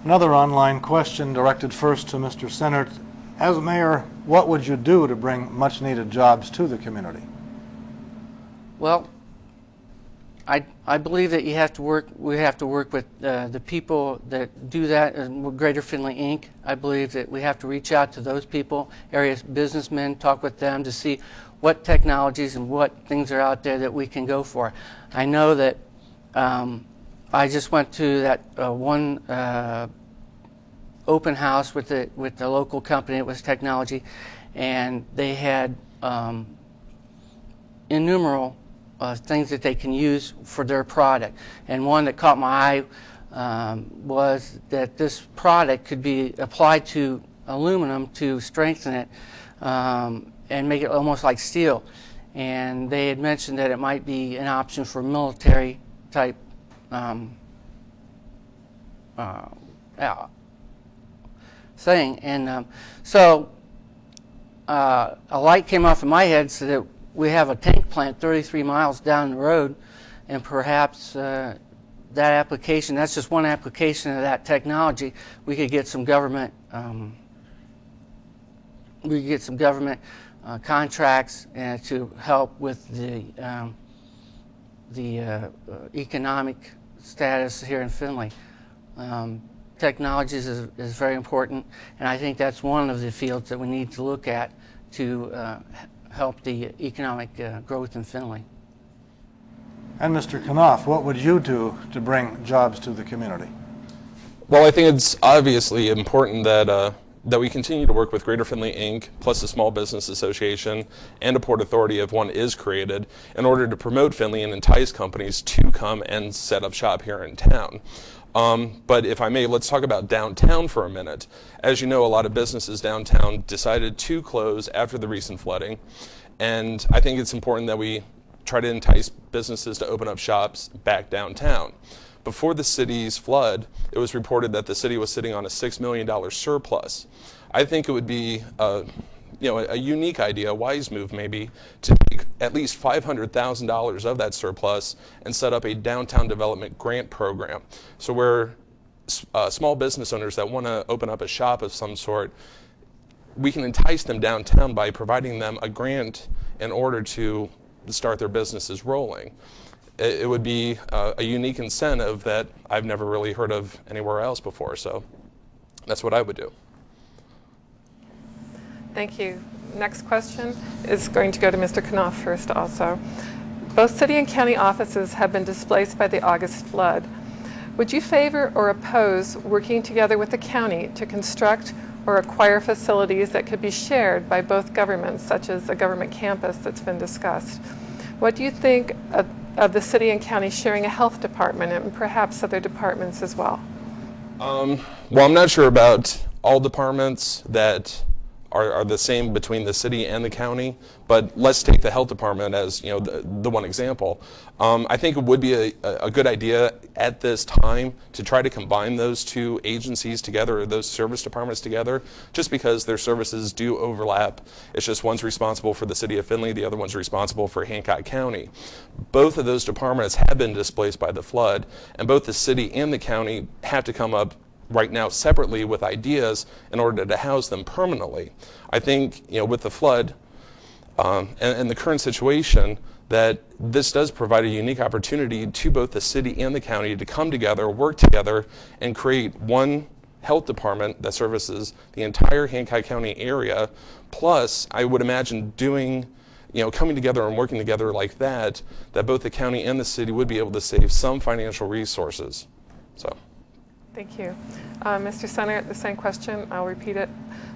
Another online question directed first to Mr. Sehnert. As mayor, what would you do to bring much-needed jobs to the community? Well, I believe that you have to work. We have to work with the people that do that, with Greater Findlay Inc. I believe that we have to reach out to those people, area businessmen, talk with them to see what technologies and what things are out there that we can go for. I know that I just went to that one open house with the local company. It was technology, and they had innumerable things that they can use for their product. And one that caught my eye was that this product could be applied to aluminum to strengthen it and make it almost like steel. And they had mentioned that it might be an option for military type thing. And so a light came off in my head so that we have a tank plant 33 miles down the road, and perhaps that application, that's just one application of that technology, we could get some government contracts to help with the economic status here in Findlay. Technologies is very important, and I think that's one of the fields that we need to look at to help the economic growth in Findlay. And Mr. Knopf, what would you do to bring jobs to the community? Well, I think it's obviously important that that we continue to work with Greater Findlay Inc., plus the Small Business Association and a Port Authority if one is created, in order to promote Findlay and entice companies to come and set up shop here in town. But if I may, let's talk about downtown for a minute. As you know, a lot of businesses downtown decided to close after the recent flooding, and I think it's important that we try to entice businesses to open up shops back downtown. Before the city's flood, it was reported that the city was sitting on a $6 million surplus. I think it would be a unique idea, a wise move maybe, to take at least $500,000 of that surplus and set up a downtown development grant program. So where small business owners that want to open up a shop of some sort, we can entice them downtown by providing them a grant in order to start their businesses rolling. It would be a unique incentive that I've never really heard of anywhere else before, so that's what I would do. Thank you. Next question is going to go to Mr. Knopf first also. Both city and county offices have been displaced by the August flood. Would you favor or oppose working together with the county to construct or acquire facilities that could be shared by both governments, such as a government campus that's been discussed? What do you think of the city and county sharing a health department and perhaps other departments as well? Well, I'm not sure about all departments that are the same between the city and the county, but let's take the health department as the one example. I think it would be a good idea at this time to try to combine those two agencies together, or those service departments together, just because their services do overlap. It's just one's responsible for the city of Findlay, the other one's responsible for Hancock County. Both of those departments have been displaced by the flood, and both the city and the county have to come up right now separately with ideas in order to house them permanently. I think with the flood and the current situation, that this does provide a unique opportunity to both the city and the county to come together, work together, and create one health department that services the entire Hancock County area. Plus, I would imagine doing, coming together and working together like that both the county and the city would be able to save some financial resources. So. Thank you. Mr. Sehnert, the same question. I'll repeat it.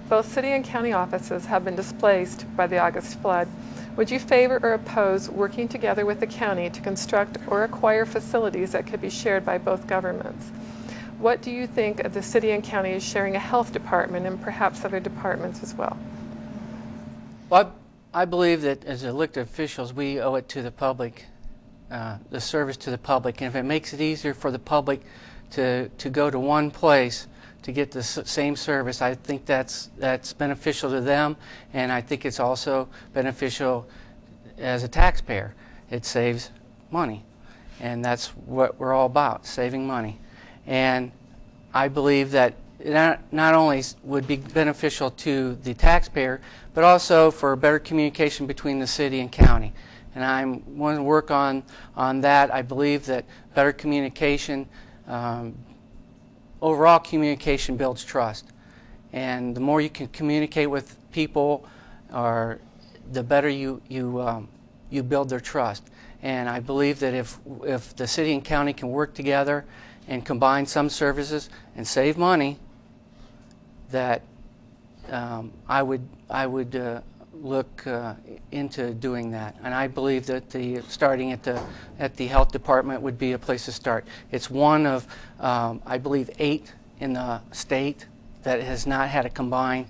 Both city and county offices have been displaced by the August flood. Would you favor or oppose working together with the county to construct or acquire facilities that could be shared by both governments? What do you think of the city and county as sharing a health department and perhaps other departments as well? Well, I believe that as elected officials, we owe it to the public, the service to the public. And if it makes it easier for the public to go to one place to get the same service, I think that's beneficial to them, and I think it's also beneficial as a taxpayer. It saves money, and that's what we're all about, saving money. And I believe that it not only would be beneficial to the taxpayer, but also for better communication between the city and county. And I want to work on that. I believe that better communication, overall communication builds trust. And the more you can communicate with people, or the better you build their trust. And I believe that if the city and county can work together and combine some services and save money, that I would look into doing that. And I believe that starting at the health department would be a place to start. It's one of I believe 8 in the state that has not had a combined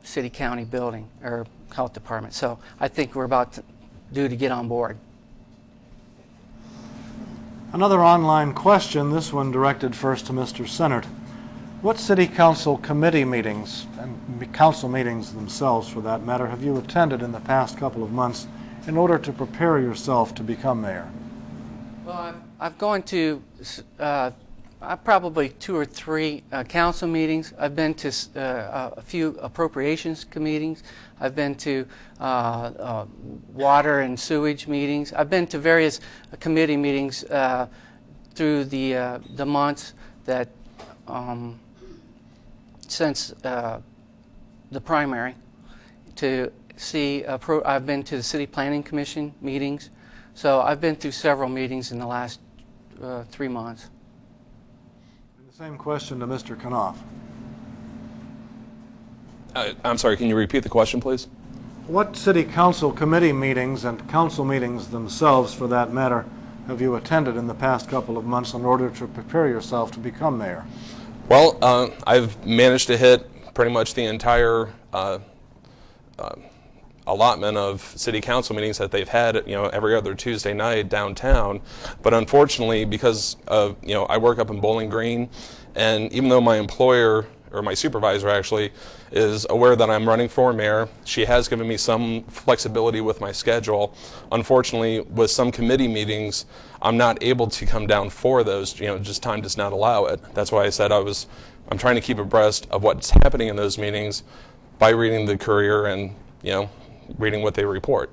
city-county building or health department. So I think we're about due to get on board. Another online question, this one directed first to Mr. Sehnert. What city council committee meetings, and council meetings themselves for that matter, have you attended in the past couple of months in order to prepare yourself to become mayor? Well, I've gone to probably 2 or 3 council meetings. I've been to a few appropriations meetings. I've been to water and sewage meetings. I've been to various committee meetings through the months that since the primary to see. I've been to the City Planning Commission meetings. So I've been through several meetings in the last 3 months. And the same question to Mr. Knopf. I'm sorry, can you repeat the question, please? What city council committee meetings and council meetings themselves, for that matter, have you attended in the past couple of months in order to prepare yourself to become mayor? Well, I've managed to hit pretty much the entire allotment of city council meetings that they've had, every other Tuesday night downtown. But unfortunately, because of, I work up in Bowling Green, and even though my employer, or my supervisor actually, is aware that I'm running for mayor, she has given me some flexibility with my schedule. Unfortunately, with some committee meetings, I'm not able to come down for those, just time does not allow it. That's why I said I'm trying to keep abreast of what's happening in those meetings by reading the Courier and, reading what they report.